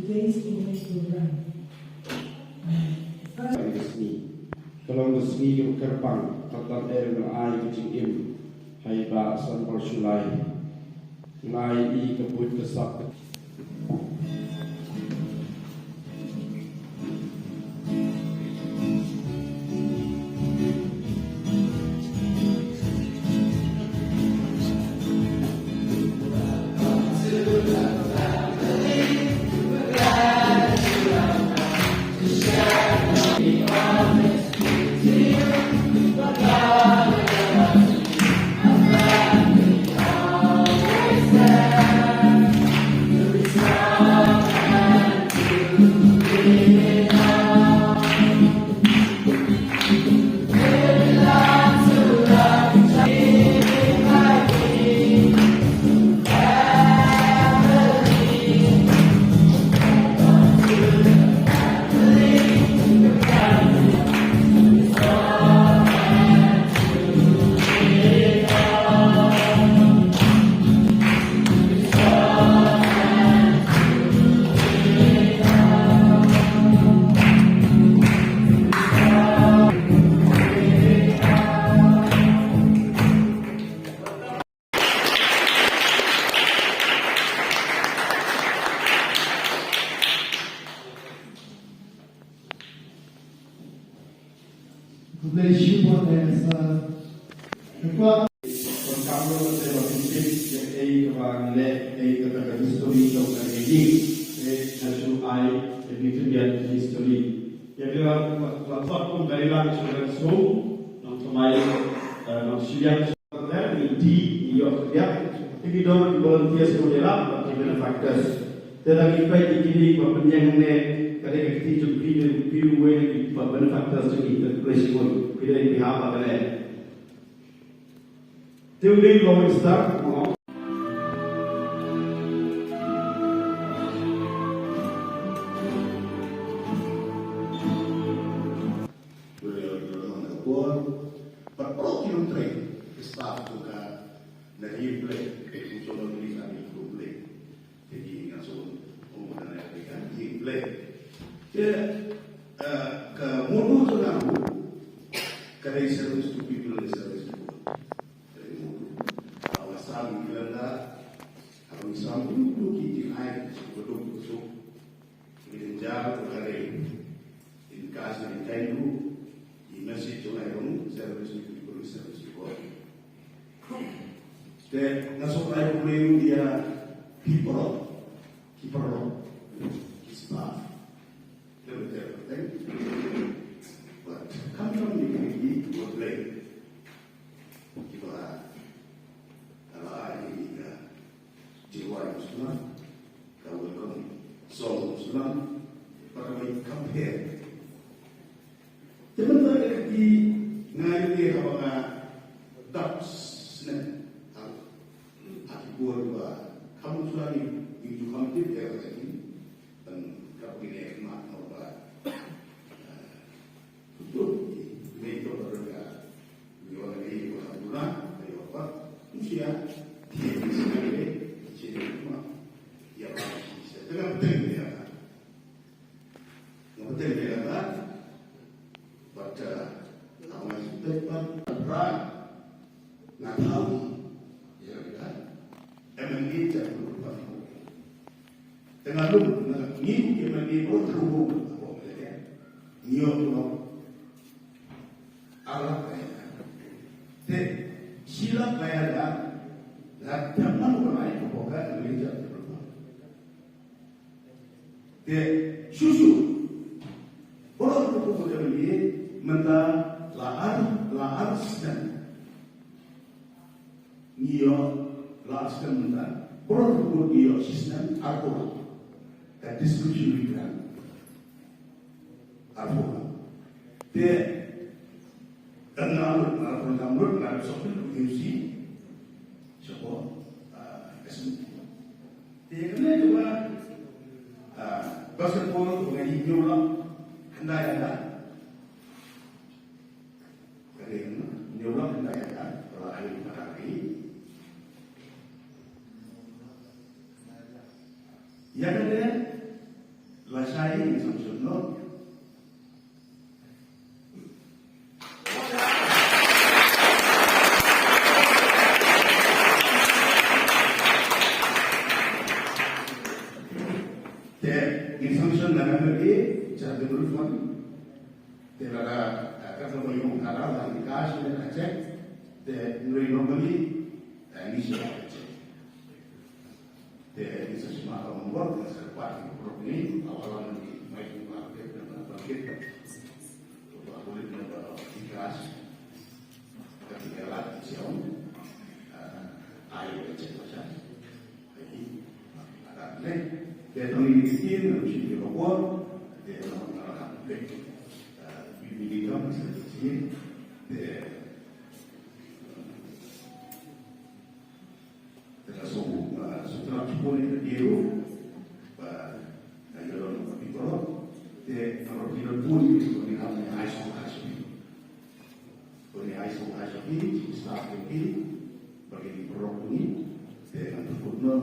today's English program. Kalau resmi ke Kerbang, kata air berai kecing im, hai bahasan bersulai, mulai i kebut kesak. Dalam ipai dikini pemenjang ne kadang kita cuci dan piu di benefactors ini terkeluar bila di pihak apa kalian. Today we will start. Yang ada ini samsung no. Ini samsung dengan lagi cara berfirman. Terada kata boyong arah dan dikas dan aceh. Nuri normally ini siapa aceh. Ini semua orang buat serba ini awalan di main market dan market. Boleh kita dikas. Ketika lat siapa air aceh macam. Ini ada nih. Dia memiliki mesti dilakukan. Dia melakukan Bidang seperti termasuk setelah cukup itu dia dalam kapitol dia kalau tidak pun itu namanya isolasi ini staf ini bagi produk ini dengan berguna.